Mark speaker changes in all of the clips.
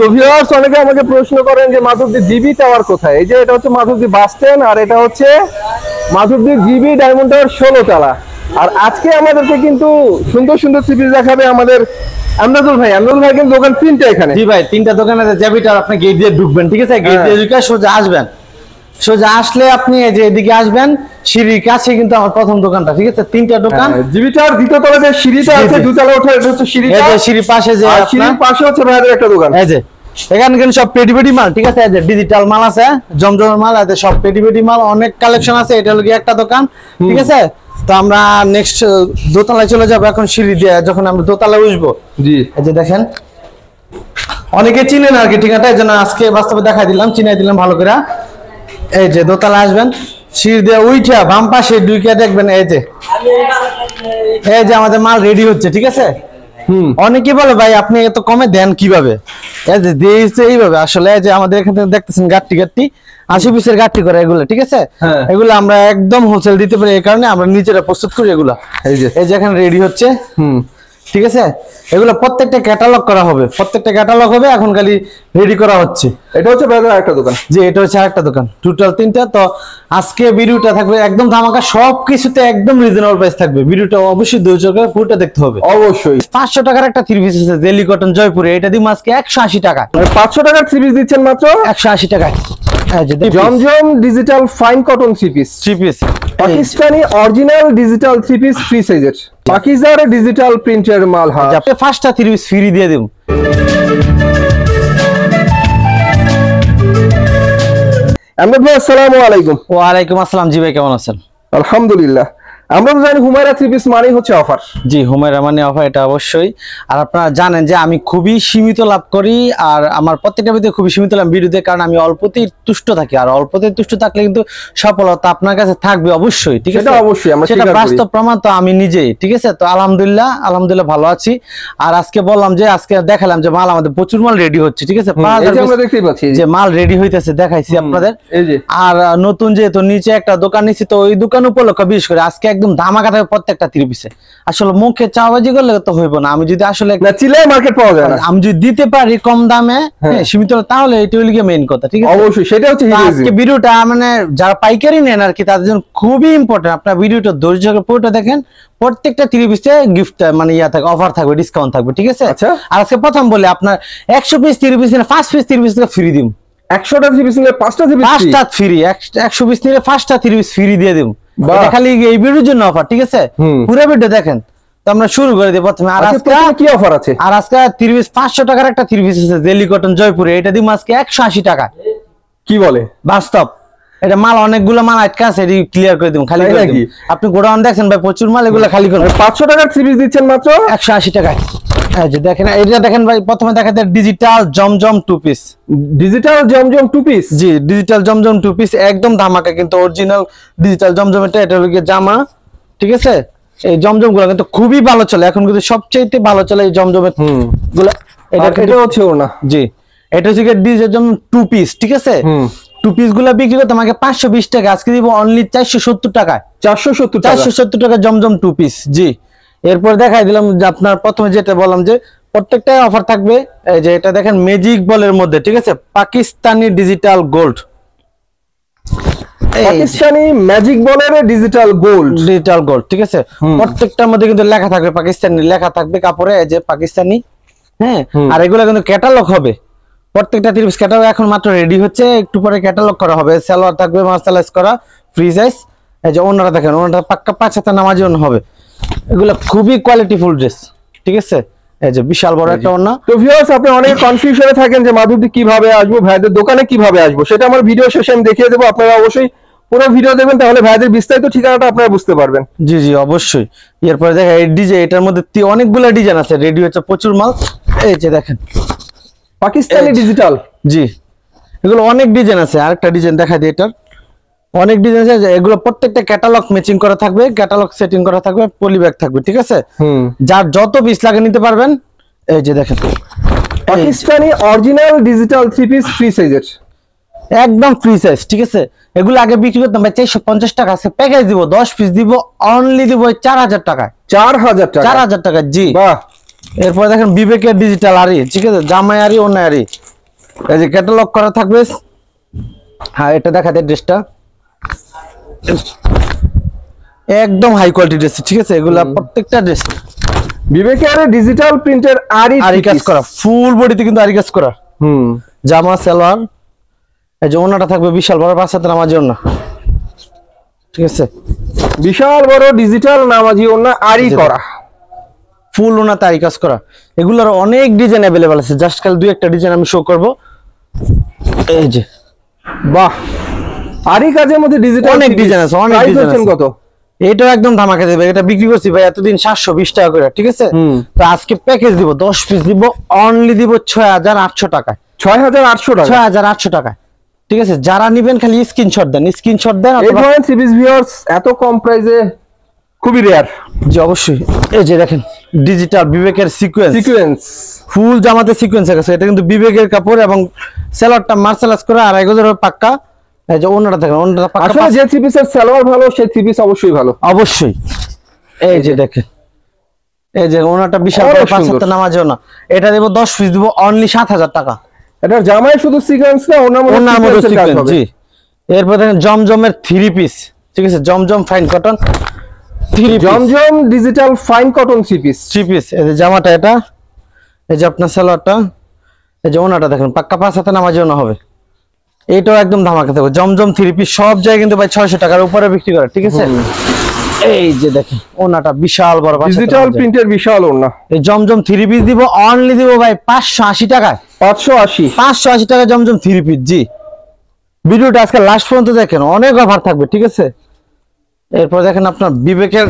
Speaker 1: তো ভিউয়ার্স অনেকে আমাকে প্রশ্ন করেন যে মাধবদী জিবি টাওয়ার কোথায়। এই যে এটা হচ্ছে মাধবদী বাস স্ট্যান্ড আর এটা হচ্ছে মাধবদী জিবি ডায়মন্ড টাওয়ার 16 তলা। আর আজকে আমাদেরকে কিন্তু সুন্দর সুন্দর থ্রি পিস দেখাবে আমাদের আমদাদুল ভাই। আমদাদুল ভাই কিন্তু দোকান তিনটা এখানে।
Speaker 2: জি ভাই, তিনটা দোকানে জিবিটার আপনি গেট দিয়ে ঢুকবেন, ঠিক আছে? গেট দিয়ে ঢুকে সোজা আসবেন, সোজা আসলে আপনি এই যে এদিকে আসবেন, সিঁড়ির কাছে কিন্তু আমার প্রথম দোকানটা, ঠিক আছে? তিনটা দোকান।
Speaker 1: জিবিটার দ্বিতীয় তলা যে সিঁড়িটা আছে, দুতলা ওঠা, এটা হচ্ছে সিঁড়িটা।
Speaker 2: এই যে সিঁড়ির পাশে যে
Speaker 1: সিঁড়ির পাশে হচ্ছে ভাইদের একটা দোকান।
Speaker 2: এই যে এখানে কিন্তু সব পেটি মাল, ঠিক আছে? এই যে ডিজিটাল মাল আছে, জমজমের মাল আছে, সব পেটি মাল, অনেক কালেকশন আছে। এটা হলো একটা দোকান, ঠিক আছে? তো আমরা নেক্সট দোতলায় চলে যাবো এখন সিঁড়ি দিয়ে, যখন আমরা দোতলায় উঠবো।
Speaker 1: জি,
Speaker 2: এই যে দেখেন, অনেকে চিনেন আর কি, ঠিক আছে? এই জন্য আজকে বাস্তবে দেখাই দিলাম, চিনাই দিলাম ভালো করে। এই যে দোতলা আসবেন, সিঁড়ি দিয়ে উঠা বাম পাশে ঢুকে দেখবেন এই যে আমাদের মাল রেডি হচ্ছে, ঠিক আছে? অনেকে বলে ভাই আপনি এত কমে দেন কিভাবে? এই যে দিয়েছে এইভাবে। আসলে যে আমাদের এখানে দেখতেছেন গাট্টি 80 পিসের গাট্টি করে এগুলো, ঠিক আছে? এগুলো আমরা একদম হোলসেল দিতে পারি, এই কারণে আমরা নিজেরা প্রস্তুত করি এগুলা। এই যে এখানে রেডি হচ্ছে, ঠিক আছে? এগুলো প্রত্যেকটা ক্যাটালগ করা হবে, প্রত্যেকটা ক্যাটালগ হবে, এখন খালি রেডি করা হচ্ছে।
Speaker 1: এটা হচ্ছে ভাইদের আরেকটা দোকান।
Speaker 2: জি, এটা হচ্ছে আরেকটা দোকান, টোটাল তিনটা। তো আজকে ভিডিওটা থাকবে একদম ধামাকা, সবকিছুতে একদম রিজনেবল প্রাইস থাকবে। ভিডিওটা অবশ্যই ধৈর্য করে পুরোটা দেখতে হবে।
Speaker 1: অবশ্যই
Speaker 2: 500 টাকার একটা থ্রি পিস আছে জেলি কটন জয়পুরে, এটা দিব আজকে 180 টাকা।
Speaker 1: 500 টাকার থ্রি পিস দিচ্ছেন মাত্র
Speaker 2: 180 টাকায়।
Speaker 1: Zamzam digital fine cotton three piece, Pakistani original digital three piece free সাইজের, পাকিজার ডিজিটাল প্রিন্টের মাল। হ্যাঁ,
Speaker 2: আপনি ফার্স্টটা থ্রি পিস ফ্রি দিয়ে দেব।
Speaker 1: আমদাদ ভাই আসসালামু আলাইকুম।
Speaker 2: ওয়ালাইকুম আসসালাম। জি ভাই, কেমন আছেন?
Speaker 1: আলহামদুলিল্লাহ। আমরা তো জানি হুমায়রা থ্রি পিস মানেই হচ্ছে অফার।
Speaker 2: জি, হুমায়রা মানে অফার, এটা অবশ্যই। আর আপনারা জানেন যে আমি খুবই সীমিত লাভ করি, আর আমার প্রত্যেকটা ভিডিও খুবই সীমিত লাভ ভিডিওতে, কারণ আমি অল্পতেই তুষ্ট থাকি, আর অল্পতেই তুষ্ট থাকলে কিন্তু সফলতা আপনার কাছে থাকবে অবশ্যই, ঠিক আছে?
Speaker 1: অবশ্যই, আমরা
Speaker 2: সেটা বাস্তব প্রমাণ তো আমি নিজেই, ঠিক আছে? তো আলহামদুলিল্লাহ ভালো আছি। আর আজকে বললাম যে আজকে দেখালাম যে মাল আমাদের প্রচুর মাল রেডি হচ্ছে, ঠিক আছে?
Speaker 1: আমরা দেখতেই পাচ্ছি
Speaker 2: যে মাল রেডি হইতেছে, দেখাইছি আপনাদের। আর নতুন যেহেতু নিচে একটা দোকান নিচ্ছি, তো ওই দোকান উপলক্ষে বিশেষ করে আজকে একদম ধামাকা থাকবে প্রত্যেকটা থ্রি পিসে। আসলে মুখে চাওয়াবাজি করলে তো হইব না, আমি যদি আসলে
Speaker 1: চিলাই মার্কেট পাওয়া যায় না,
Speaker 2: আমি যদি দিতে পারি কম দামে সীমিত, তাহলে এটা হইল গিয়ে মেইন কথা, ঠিক আছে?
Speaker 1: অবশ্যই সেটা হচ্ছে
Speaker 2: আজকে ভিডিওটা মানে যারা পাইকারি নেন আর কি, তাদের জন্য খুবই ইম্পর্টেন্ট। আপনার ভিডিওটা ধৈর্য করে পুরোটা দেখেন, প্রত্যেকটা থ্রি পিসে গিফট মানে ইয়া থাকবে, অফার থাকবে, ডিসকাউন্ট থাকবে, ঠিক আছে?
Speaker 1: আচ্ছা,
Speaker 2: আর আজকে প্রথম বলে আপনার 100 পিস থ্রি পিস নিলে 5 পিস থ্রি পিস ফ্রি দিম।
Speaker 1: 100টা থ্রি পিস নিলে 5টা থ্রি পিস,
Speaker 2: 5টা ফ্রি। 100 পিস নিলে 5টা থ্রি পিস ফ্রি দিয়ে দিম। এটা খালি এই ভিডিওর জন্য অফার, ঠিক আছে? পুরো ভিডিও দেখেন। তো আমরা শুরু করে দিই প্রথমে। আর আজকে
Speaker 1: কি অফার আছে?
Speaker 2: আর আজকে থ্রি পিস 500 টাকার একটা থ্রি পিস আছে জেলি কটন জয়পুরে, এটা দিম আজকে 180 টাকা।
Speaker 1: কি বলে?
Speaker 2: বাস্তব। এটা মাল অনেকগুলো মাল আটকা আছে, এটি ক্লিয়ার করে দিম, খালি করে দিম। আপনি গোডাউন দেখছেন ভাই, প্রচুর মাল, এগুলো খালি করে।
Speaker 1: 500 টাকার থ্রি পিস দিচ্ছেন মাত্র
Speaker 2: 180 টাকায়। এই যে দেখেন, এটা দেখেন ভাই, প্রথমে দেখাতে ডিজিটাল জমজম টু পিস।
Speaker 1: ডিজিটাল জমজম টু পিস।
Speaker 2: জি, ডিজিটাল জমজম টু পিস একদম ধামাকা, কিন্তু অরিজিনাল ডিজিটাল জমজম। এটা হলো গিয়ে জামা, ঠিক আছে? এই জমজম গুলো কিন্তু খুবই ভালো চলে এখন, কিন্তু সবচেয়ে ভালো চলে এই জমজমের গুলো। এটা
Speaker 1: হচ্ছে ওনা।
Speaker 2: জি, এটা হচ্ছে ডিজিটাল টু পিস, ঠিক আছে? টু পিস গুলা বিক্রি করতে আমাকে 520 টাকা, আজকে দিব অনলি 470 টাকায়। 470 টাকা জমজম টু পিস। জি, এরপর দেখাই দিলাম যে আপনার প্রথমে যেটা বললাম যে প্রত্যেকটাই অফার থাকবে। এই যে এটা দেখেন ম্যাজিক বলের মধ্যে, ঠিক আছে? Pakistani digital gold,
Speaker 1: Pakistani magic বলের ডিজিটাল গোল্ড,
Speaker 2: ঠিক আছে? প্রত্যেকটার মধ্যে কিন্তু লেখা থাকবে, পাকিস্তানি লেখা থাকবে কাপড়ে, এই যে পাকিস্তানি। হ্যাঁ, আর এগুলো কিন্তু ক্যাটালগ হবে, প্রত্যেকটা থ্রি পিস ক্যাটালগ এখন মাত্র রেডি হচ্ছে, একটু পরে ক্যাটালগ করা হবে। সালোয়ার থাকবে মার্শালাইজ করা, ফ্রি সাইজ। এই যে ওনারা দেখেন, ওনারা পাক্কা 5 হাতে নামাজি ওনা হবে। এগুলো খুবই কোয়ালিটিফুল ড্রেস, ঠিক আছে? এই যে বিশাল বড় একটা ওনা।
Speaker 1: তো ভিউয়ার্স, আপনি অনেক কনফিউশনে থাকেন যে মাধবদী কিভাবে আসবো, ভাইদের দোকানে কিভাবে আসবো, সেটা আমার ভিডিও শেষে আমি দেখিয়ে দেবো। আপনারা অবশ্যই পুরো ভিডিও দেখবেন, তাহলে ভাইদের বিস্তারিত ঠিকানাটা আপনারা বুঝতে পারবেন।
Speaker 2: জি জি, অবশ্যই। এরপরে দেখেন এই ডিজাইন, এটার মধ্যে অনেকগুলো ডিজাইন আছে, রেডি হচ্ছে প্রচুর মাল। এই যে দেখেন
Speaker 1: পাকিস্তানি ডিজিটাল।
Speaker 2: জি, এগুলো অনেক ডিজাইন আছে। আরেকটা ডিজাইন দেখা দিই, এটার অনেক ডিজাইন আছে। এগুলো প্রত্যেকটা ক্যাটালগ ম্যাচিং করা থাকবে, ক্যাটালগ সেটিং করা থাকবে, পলি ব্যাগ থাকবে, ঠিক আছে? যার যত পিস লাগে নিতে পারবেন। এই যে দেখেন
Speaker 1: Pakistani original digital three piece free সাইজের,
Speaker 2: একদম ফ্রি সাইজ, ঠিক আছে? এগুলো আগে বিক্রি করতাম ভাই 450 টাকা, আছে প্যাকেজ দিব 10 পিস দিব, অনলি দিব 4000 টাকায়।
Speaker 1: 4000 টাকা?
Speaker 2: 4000 টাকা। জি,
Speaker 1: বাহ,
Speaker 2: এরপর দেখেন বিবেকের ডিজিটাল আরি, ঠিক আছে, জামাই আরি অন্য আরি, এই যে ক্যাটালগ করা থাকবে। হ্যাঁ এটা দেখাতে ড্রেসটা একদম হাই কোয়ালিটি ড্রেস, ঠিক আছে, এগুলা প্রত্যেকটা ড্রেস
Speaker 1: বিবেকের ডিজিটাল প্রিন্টের
Speaker 2: আরি কাজ করা, ফুল বডিতে কিন্তু আরি কাজ করা। জামা সালোয়ার, এই যে ওনাটা থাকবে বিশাল বড় 5 হাতের নামাজি ওনা, ঠিক আছে,
Speaker 1: বিশাল বড় ডিজিটাল নামাজি ওনা আরি করা,
Speaker 2: ফুল ওনাতে আরি কাজ করা। এগুলোর অনেক ডিজাইন अवेलेबल আছে, জাস্ট কাল দুই একটা ডিজাইন আমি শো করব। এই যে
Speaker 1: বাহ, আরি কাজের মধ্যে ডিজিটাল
Speaker 2: অনেক ডিজাইন আছে, অনেক ডিজাইন আছে।
Speaker 1: কত?
Speaker 2: এটা একদম ধামাকা দেবে, এটা বিক্রি করছি ভাই এতদিন 720 টাকা করে, ঠিক আছে। তো আজকে প্যাকেজ দিব 10 পিস দিব, অনলি দিব 6800 টাকায়,
Speaker 1: 6800 টাকা,
Speaker 2: 6800 টাকায়, ঠিক আছে। যারা নেবেন খালি স্ক্রিনশট দেন, স্ক্রিনশট দেন।
Speaker 1: এই ধরনের সিরিজ ভিউয়ার্স এত কম প্রাইসে খুবই রেয়ার।
Speaker 2: জি অবশ্যই। এই যে দেখেন ডিজিটাল বিবেকের সিকোয়েন্স, ফুল জামাতে সিকোয়েন্স আছে, এটা কিন্তু বিবেকের কাপড় এবং সেলরটা মার্শালাইজ করে 2.5 গজের পাক্কা। এই যে ওন্নাটা দেখেন, ওন্নাটা পাক্কা,
Speaker 1: আসলে যে থ্রি পিসের সালোয়ার ভালো সেই থ্রি পিস অবশ্যই ভালো,
Speaker 2: অবশ্যই। এই যে দেখেন, এই যে ওন্নাটা বিশাল বড় 5 হাতে নামাজও না, এটা দেব 10 পিস দিব অনলি 7000 টাকা।
Speaker 1: এটা জামায় শুধু সিকোয়েন্স না, ওনার মধ্যে সিকোয়েন্স।
Speaker 2: জি। এরপর দেখেন জমজমের 3 পিস, ঠিক আছে, জমজম ফাইন কটন 3 পিস,
Speaker 1: জমজম ডিজিটাল ফাইন কটন 3 পিস।
Speaker 2: এই যে জামাটা এটা, এই যে আপনার সালোয়ারটা, এই যে ওনাটা দেখেন পাক্কা 5 হাতে নামাজও না হবে। এইটাও একদম ধামাকা থাকবে, জমজম 3 পিস সব জায়গায় কিন্তু ভাই 600 টাকার উপরে বিক্রি করে, ঠিক আছে। এই যে দেখেন ওনাটা বিশাল বড়
Speaker 1: ডিজিটাল প্রিন্টের বিশাল ওনা,
Speaker 2: এই জমজম 3 পিস দিব অনলি দিব ভাই 580 টাকায়, 580 টাকা জমজম 3 পিস। জি, ভিডিওটা আজকে লাস্ট পর্যন্ত দেখেন, অনেক অফার থাকবে, ঠিক আছে। এরপর দেখেন আপনার বিবেকের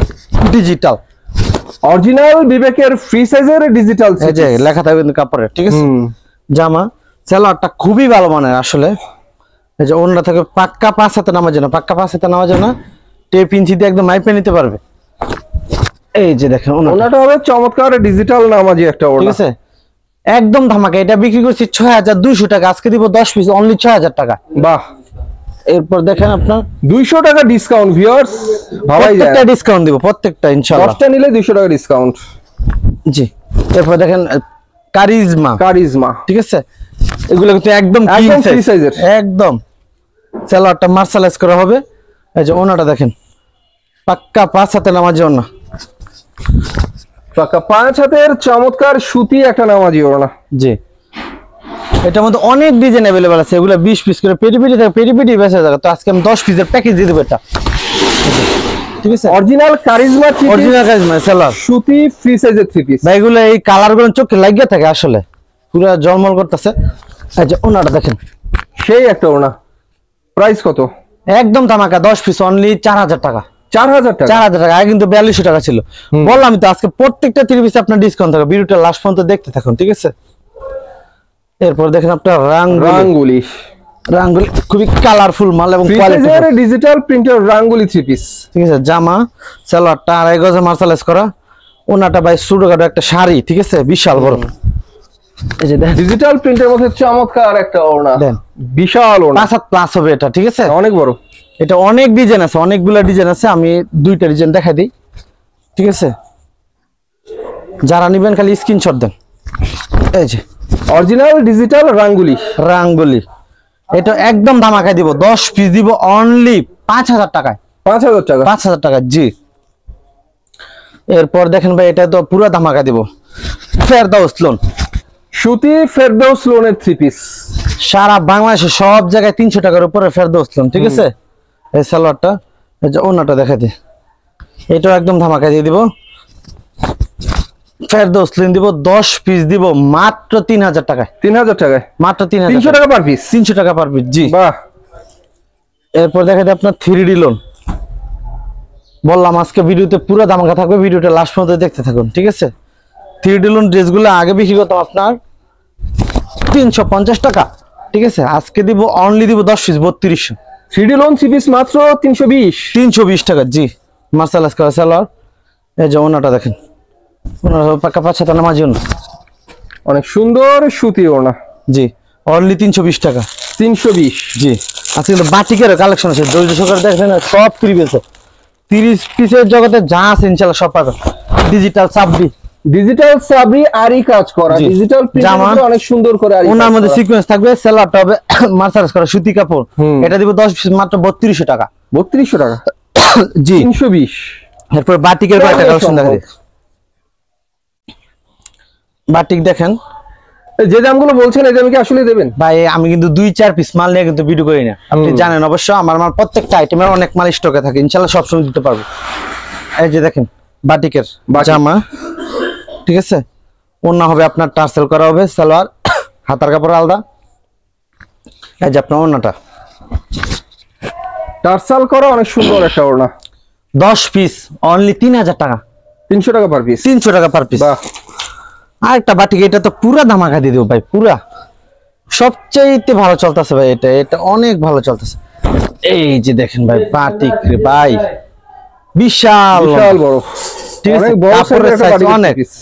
Speaker 2: ডিজিটাল
Speaker 1: অরিজিনাল বিবেকের ফ্রি সাইজের ডিজিটাল,
Speaker 2: এই যে লেখা থাকবে কিন্তু কাপড়ে, ঠিক আছে। জামা সালোয়ারটা খুবই ভালো মানের আসলে। এই যে ওন্না থেকে পাক্কা 5 হাতে নামাজ না, পাক্কা 5 হাতে নামাজ না, টেপ ইঞ্চি দিয়ে একদম মাইপে নিতে পারবে। এই যে দেখেন
Speaker 1: ওনাটা হবে চমৎকার ডিজিটাল নামাজি একটা ওনা,
Speaker 2: ঠিক আছে, একদম ধামাকা। এটা বিক্রি করছি 6200 টাকা, আজকে দিব 10 পিস অনলি 6000 টাকা।
Speaker 1: বাহ।
Speaker 2: এরপর দেখেন আপনার
Speaker 1: 200 টাকা ডিসকাউন্ট ভিউয়ার্স, ভাবাই যায়,
Speaker 2: প্রত্যেকটা ডিসকাউন্ট দিব, প্রত্যেকটা ইনশাআল্লাহ।
Speaker 1: 10টা নিলে 200 টাকা ডিসকাউন্ট।
Speaker 2: জি। এরপর দেখেন কারিজমা, ঠিক আছে, এগুলো কিন্তু একদম ফ্রি সাইজের, একদম সালোয়ারটা মার্শালাইজ করা হবে। এই যে ওনাটা দেখেন পাক্কা 5 হাতে নামাজি ওনা,
Speaker 1: পাক্কা 5 হাতের চমৎকার সুতি একটা নামাজি ওনা।
Speaker 2: জি, এটার মধ্যে অনেক ডিজাইন अवेलेबल আছে, এগুলো 20 পিস করে পেটি বেচা যাবে। তো আজকে আমি 10 পিসের প্যাকেজ দিয়ে দেব এটা, ঠিক আছে।
Speaker 1: অরিজিনাল কারিজমা
Speaker 2: সালোয়ার
Speaker 1: সুতি ফ্রি সাইজের 3 পিস
Speaker 2: ভাই, এগুলো এই কালারগুলো চোখে লাগিয়ে থাকে আসলে, পুরো জলমল করতেছে। এই যে ওনাটা দেখেন
Speaker 1: সেই একটা ওনা, প্রাইস কত?
Speaker 2: একদম ধামাকা, 10 পিস অনলি 4000 টাকা,
Speaker 1: 4000 টাকা,
Speaker 2: 4000 টাকা। আগে কিন্তু 4200 টাকা ছিল। বললাম তো আজকে প্রত্যেকটা 3 পিসে আপনার ডিসকাউন্ট থাকবে, ভিডিওটা লাস্ট পর্যন্ত দেখতে থাকুন, ঠিক আছে। এরপর দেখেন আপনার রাঙ্গুলি খুবই কালারফুল মাল এবং
Speaker 1: কোয়ালিটির ডিজিটাল প্রিন্টের রাঙ্গুলি 3 পিস,
Speaker 2: ঠিক আছে। জামা সালোয়ারটা 2.5 গজে মার্শালাইজ করা, ওনাটা ভাই ছোটখাটো একটা শাড়ি, ঠিক আছে, বিশাল বড়। এই যে দেখেন
Speaker 1: ডিজিটাল প্রিন্টের মধ্যে চমৎকার একটা ওড়না,
Speaker 2: দেন
Speaker 1: বিশাল ওড়না,
Speaker 2: 5 হাত প্লাস হবে এটা, ঠিক আছে,
Speaker 1: অনেক বড়।
Speaker 2: এটা অনেক ডিজাইন আছে, অনেকগুলা ডিজাইন আছে, আমি 2টা ডিজাইন দেখাই দিই, ঠিক আছে। যারা নেবেন খালি স্ক্রিনশট দেন। এই যে
Speaker 1: অরিজিনাল ডিজিটাল রাঙ্গুলি,
Speaker 2: এটা একদম ধামাকা দিব, 10 পিস দিব অনলি 5000 টাকায়,
Speaker 1: 5000 টাকা,
Speaker 2: 5000 টাকা। জি। এরপর দেখেন ভাই, এটা তো পুরো ধামাকা দিব, ফেরদাউস লোন
Speaker 1: সুতি ফেরদাউস লোনের 3 পিস,
Speaker 2: সারা বাংলাদেশে সব জায়গায় 300 টাকার উপরে ফেরদাউস লোন, ঠিক আছে। এই সালোয়ারটা, এই যে ওনাটা দেখাই দিই, এটাও একদম ধামাকা দিয়ে দিব, ফেরদাউস লোন দিব, 10 পিস দিব মাত্র 3000 টাকায়,
Speaker 1: 3000 টাকায়,
Speaker 2: মাত্র 3000,
Speaker 1: 300 টাকা পার পিস,
Speaker 2: 300 টাকা পার পিস। জি,
Speaker 1: বাহ।
Speaker 2: এরপর দেখাই দিই আপনার 3D লোন, বললাম আজকে ভিডিওতে পুরো ধামাকা থাকবে, ভিডিওটা লাস্ট পর্যন্ত দেখতে থাকুন, ঠিক আছে। 3D লোন ড্রেসগুলো আগে বিক্রি করতাম আপনার 350 টাকা, ঠিক আছে, আজকে দিব অনলি দিব 10 পিস 3200।
Speaker 1: 3D লোন 3 পিস মাত্র 320
Speaker 2: টাকা। জি, মার্শালাইজ করা সালোয়ার, এই যে ওনাটা দেখেন, ওনার পাকা 5 হাতে নামাজি ওনা,
Speaker 1: অনেক সুন্দর সুতি ওনা।
Speaker 2: জি, অনলি 320 টাকা,
Speaker 1: 320।
Speaker 2: জি, আজকে কিন্তু বাটিকের কালেকশন আছে, ধৈর্য সহকারে দেখেন না, সব 3 পিসের জগতে যা আছে ইনশাআল্লাহ সব পাবেন। ডিজিটাল সাবডি
Speaker 1: ডিজিটাল সাবরি আরি কাজ করা,
Speaker 2: জি।
Speaker 1: ডিজিটাল
Speaker 2: জামা
Speaker 1: প্রিন্ট অনেক সুন্দর করে আরি
Speaker 2: ওনার
Speaker 1: কাজ
Speaker 2: মধ্যে
Speaker 1: করা।
Speaker 2: সিকোয়েন্স থাকবে, সেলারটা হবে মার্সারাইজ করা সুতি কাপড়।
Speaker 1: হুম।
Speaker 2: এটা দিব 10 পিস মাত্র 3200 টাকা।
Speaker 1: 3200 টাকা,
Speaker 2: জি।
Speaker 1: 320।
Speaker 2: এরপর বাটিকের কয়টা
Speaker 1: কেমনে
Speaker 2: কালেকশন দেখা
Speaker 1: সম্ভব?
Speaker 2: দিই। বাটিক দেখেন
Speaker 1: যে দামগুলো বলছেন এই দামে কি আসলে দেবেন?
Speaker 2: ভাই, আমি কিন্তু 2-4 পিস মাল নিয়ে কিন্তু ভিডিও করি না, আপনি জানেন অবশ্য। আমার মাল প্রত্যেকটা আইটেমের অনেক মাল স্টকে থাকে, ইনশাআল্লাহ সব সময় দিতে পারবো। এই যে দেখেন বাটিকের জামা, ঠিক আছে। ওন্না হবে আপনার টার্সেল করা হবে, সালোয়ার হাতার কাপড় আলাদা। এই যে আপনার ওন্নাটা
Speaker 1: টার্সাল করা অনেক সুন্দর একটা ওড়না।
Speaker 2: 10 পিস অনলি 3000 টাকা।
Speaker 1: 300 টাকা পার পিস।
Speaker 2: 300 টাকা পার পিস।
Speaker 1: বাহ,
Speaker 2: আর একটা বাটিক, এটা তো পুরা ধামাকা দিয়ে দেবো ভাই, পুরা সবচেয়ে ভালো চলতেছে ভাই, এটা এটা অনেক ভালো চলতেছে। এই যে দেখেন ভাই বাটিক রে ভাই, বিশাল
Speaker 1: বিশাল বড়,
Speaker 2: ঠিক আছে।
Speaker 1: অনেক বড়
Speaker 2: কাপড়ের
Speaker 1: সাইজের একটা
Speaker 2: size
Speaker 1: বাটিকের
Speaker 2: অনেক,
Speaker 1: পিস।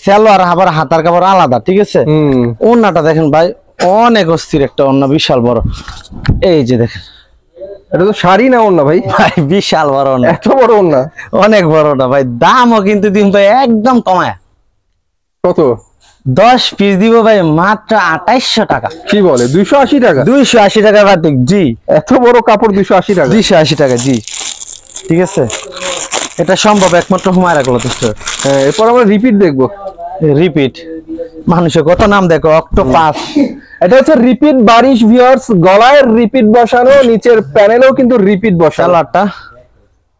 Speaker 2: সালোয়ার আবার হাতার কাপড় আলাদা, ঠিক আছে।
Speaker 1: হুম,
Speaker 2: ওন্নাটা দেখেন ভাই, অনেক অস্থির একটা ওন্না, বিশাল বড়। এই যে দেখেন
Speaker 1: এটা তো শাড়ি না ওড়না ভাই,
Speaker 2: ভাই, বিশাল বড় ওন্না,
Speaker 1: এত বড় ওড়না।
Speaker 2: অনেক বড়টা ভাই। দামও কিন্তু দিন ভাই একদম কমায়।
Speaker 1: কত?
Speaker 2: 10 পিস দিব ভাই মাত্র 2800 টাকা।
Speaker 1: কি বলে, 280 টাকা?
Speaker 2: 280 টাকা বাটিক, জি।
Speaker 1: এত বড় কাপড় 280 টাকা?
Speaker 2: 280 টাকা, জি, ঠিক আছে। এটা সম্ভব একমাত্র হুমায়রা ক্লথ স্টোর।
Speaker 1: হ্যাঁ, এরপর আমরা রিপিট দেখবো।
Speaker 2: রিপিট, মানুষের কত নাম দেখো, অক্টোপাস।
Speaker 1: এটা হচ্ছে রিপিট বারিশ ভিউয়ার্স, গলায় রিপিট বসানো, নিচের প্যানেলেও কিন্তু রিপিট বসানো।
Speaker 2: সালোয়ারটা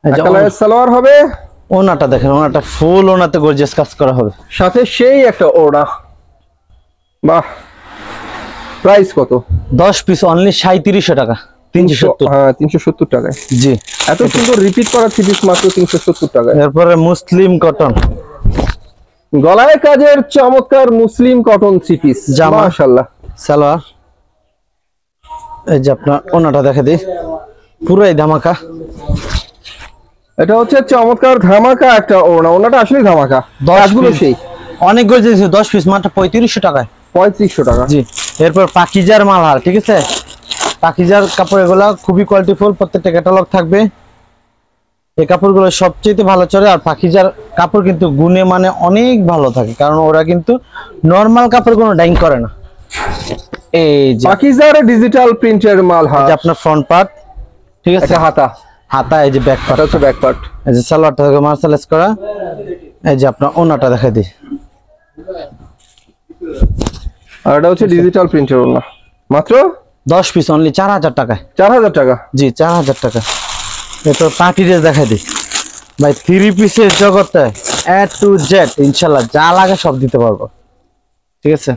Speaker 2: এই যে
Speaker 1: কালারের সালোয়ার হবে,
Speaker 2: ওনাটা দেখেন, ওনাটা ফুল ওনাতে গর্জিয়াস কাজ করা হবে।
Speaker 1: সাথে সেই একটা ওড়না। বাহ, প্রাইস কত?
Speaker 2: 10 পিস অনলি 3700 টাকা। 370,
Speaker 1: হ্যাঁ, 370 টাকায়।
Speaker 2: জি।
Speaker 1: এত সুন্দর রিপিট করা থ্রি পিস মাত্র 370 টাকায়।
Speaker 2: এরপরে মুসলিম কটন
Speaker 1: গলায় কাজের চমৎকার মুসলিম কটন থ্রি পিস,
Speaker 2: জামা।
Speaker 1: মাশাআল্লাহ।
Speaker 2: সালোয়ার, এই যে আপনার ওনাটা দেখে দিই, পুরাই ধামাকা।
Speaker 1: এটা হচ্ছে চমৎকার ধামাকা একটা ওড়না, ওড়নাটা আসলে ধামাকা,
Speaker 2: 10
Speaker 1: কাজগুলো
Speaker 2: piece।
Speaker 1: সেই।
Speaker 2: অনেক গর্জিয়াস, 10 পিস মাত্র 3500 টাকায়।
Speaker 1: 3500 টাকা।
Speaker 2: জি। এরপর পাকিজার মালহার, ঠিক আছে। পাকিজার কাপড় এগুলা খুবই কোয়ালিটিফুল, প্রত্যেকটা ক্যাটালগ থাকবে। এই কাপড়গুলো সবচেয়ে ভালো চলে। আর পাকিজার কাপড় কিন্তু গুণে মানে অনেক ভালো থাকে, কারণ ওরা কিন্তু নরমাল কাপড় কোনো ডাইং করে না। এই যে
Speaker 1: পাকিজার ডিজিটাল প্রিন্টের মাল,
Speaker 2: এই
Speaker 1: হ্যাঁ।
Speaker 2: যে আপনার ফ্রন্ট পার্ট, ঠিক আছে,
Speaker 1: একটা হাতা,
Speaker 2: হাতা, এই যে ব্যাক পার্ট,
Speaker 1: এটা হচ্ছে ব্যাক পার্ট।
Speaker 2: এই যে সালোয়ারটা থেকে মার্শালাইজ করা। এই যে আপনার ওনাটা দেখাই দিই,
Speaker 1: আর এটা হচ্ছে ডিজিটাল প্রিন্টের ওড়না, মাত্র
Speaker 2: 10 পিস অনলি 4000 টাকায়।
Speaker 1: 4000 টাকা।
Speaker 2: জি, 4000 টাকা। এরপর পার্টি ড্রেস দেখাই দিই ভাই, 3 পিসের জগতে A to Z ইনশাআল্লাহ যা লাগে সব দিতে পারবো, ঠিক আছে।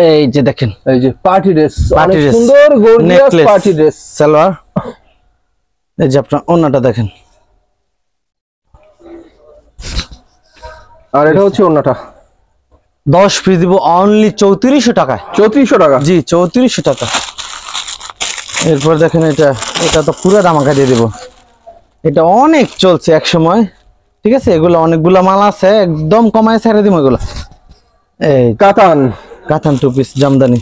Speaker 2: এই যে দেখেন
Speaker 1: এই যে পার্টি ড্রেস,
Speaker 2: Party
Speaker 1: অনেক
Speaker 2: dress,
Speaker 1: সুন্দর gorgeous
Speaker 2: necklace,
Speaker 1: party dress.
Speaker 2: Salwar, এই যে আপনার ওন্নাটা দেখেন।
Speaker 1: আর এটা হচ্ছে ওড়নাটা,
Speaker 2: 10 পিস দিব অনলি 3400 টাকায়।
Speaker 1: 3400 টাকা।
Speaker 2: জি, 3400 টাকা। এরপর দেখেন এটা, এটা তো পুরো ধামাকা দিয়ে দিব। এটা অনেক চলছে এক সময়, ঠিক আছে। এগুলো অনেকগুলো মাল আছে, একদম কমায় ছেড়ে দিব এগুলো। এই
Speaker 1: কাতান,
Speaker 2: কাতান 2 পিস জামদানি,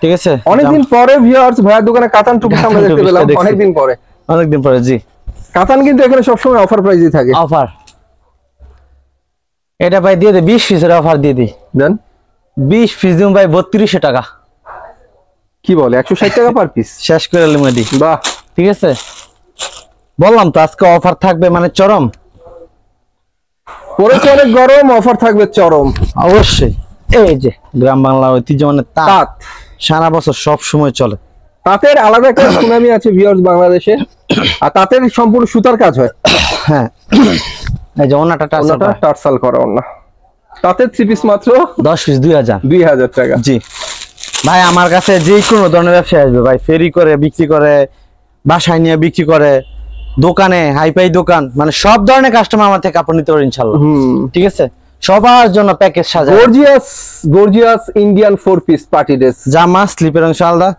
Speaker 2: ঠিক আছে।
Speaker 1: অনেকদিন পরে ভিউয়ার্স ভাইয়ের দোকানে কাতান টু পিস আমরা
Speaker 2: কাতান
Speaker 1: দেখতে
Speaker 2: two piece
Speaker 1: পেলাম,
Speaker 2: টা দেখছি।
Speaker 1: অনেকদিন পরে।
Speaker 2: অনেকদিন পরে, জি।
Speaker 1: কাতান কিন্তু এখানে সবসময় অফার প্রাইসই থাকে।
Speaker 2: অফার, এটা ভাই দিয়ে দে, 20 পিসের অফার দিয়ে দিই।
Speaker 1: দেন,
Speaker 2: 20 পিস দিন ভাই 3200 টাকা।
Speaker 1: কি বলে, 160 টাকা পার পিস?
Speaker 2: শেষ করে লিমাদি,
Speaker 1: বাহ,
Speaker 2: ঠিক আছে। বললাম তো আজকে অফার থাকবে মানে চরম।
Speaker 1: পরে তো অনেক গরম, অফার থাকবে চরম।
Speaker 2: অবশ্যই। এই যে গ্রাম বাংলা ঐতিহ্য মানে তাঁত,
Speaker 1: তাঁত,
Speaker 2: সারা বছর সব সময় চলে।
Speaker 1: তাঁতের আলাদা একটা সুনামি আছে ভিউয়ার্স বাংলাদেশে, আর তাঁতের সম্পূর্ণ সুতার কাজ হয়।
Speaker 2: হ্যাঁ, এই যে ওনাটা
Speaker 1: ওনাটা টার্সাল করা ওনা, তাঁতের থ্রি পিস মাত্র
Speaker 2: 10 পিস 2000।
Speaker 1: 2000 টাকা।
Speaker 2: জি ভাই, আমার কাছে যে কোনো ধরনের ব্যবসা আসবে ভাই, ফেরি করে বিক্রি করে, বাসায় নিয়ে বিক্রি করে, দোকানে হাইফাই দোকান, মানে সব ধরনের কাস্টমার আমার থেকে কাপড় নিতে পারে ইনশাআল্লাহ, ঠিক আছে। সবার জন্য প্যাকেজ সাজা,
Speaker 1: gorgeous gorgeous Indian 4 piece party dress,
Speaker 2: জামা স্লিপের অংশ আলাদা।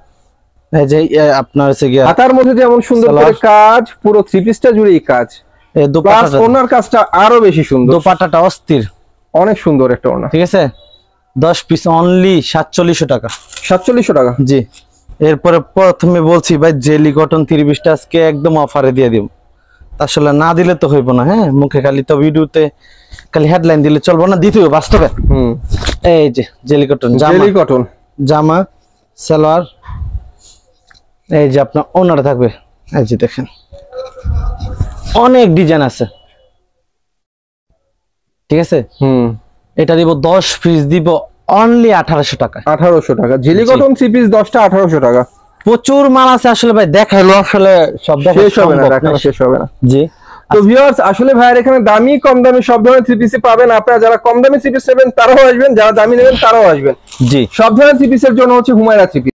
Speaker 2: এই যে আপনার হচ্ছে গিয়া
Speaker 1: হাতার মধ্যে যেমন সুন্দর করে কাজ, পুরো থ্রি পিসটা জুড়েই কাজ,
Speaker 2: এই
Speaker 1: প্লাস
Speaker 2: দোপাট্টাটা,
Speaker 1: ওনার কাজটা আরো বেশি সুন্দর,
Speaker 2: দোপাট্টাটা অস্থির,
Speaker 1: অনেক সুন্দর একটা ওনা।
Speaker 2: ঠিক আছে। 10 পিস অনলি 4700 টাকা।
Speaker 1: 4700 টাকা।
Speaker 2: জি। এরপরে প্রথমে বলছি ভাই, জেলি কটন 3 পিসটা আজকে একদম অফারে দিয়ে দিব, আসলে না দিলে তো হইব না। হ্যাঁ, মুখে খালি তো ভিডিওতে খালি হেডলাইন দিলে চলবো না, দিতে হবে বাস্তবে। এই যে জেলি কটন জামা,
Speaker 1: জেলি কটন
Speaker 2: জামা সালোয়ার, এই যে আপনার ওনার থাকবে, এই যে দেখেন অনেক ডিজাইন আছে, ঠিক আছে। এটা দিব 10 পিস দিব অনলি 1800 টাকা।
Speaker 1: 1800 টাকা জেলি কটন 3 পিস 10টা 1800 টাকা।
Speaker 2: প্রচুর মাল আছে আসলে ভাই, দেখাইলো আসলে সব
Speaker 1: শেষ হবে না, দেখানো শেষ হবে না।
Speaker 2: জি
Speaker 1: তো ভিউয়ার্স আসলে ভাইয়ের এখানে দামি কম দামি সব ধরনের থ্রি পিস পাবেন। আপনারা যারা কম দামি থ্রি পিস নেবেন তারাও আসবেন, যারা দামি নেবেন তারাও আসবেন।
Speaker 2: জি
Speaker 1: সব ধরনের থ্রি পিসের জন্য হচ্ছে হুমায়রা থ্রি পিস।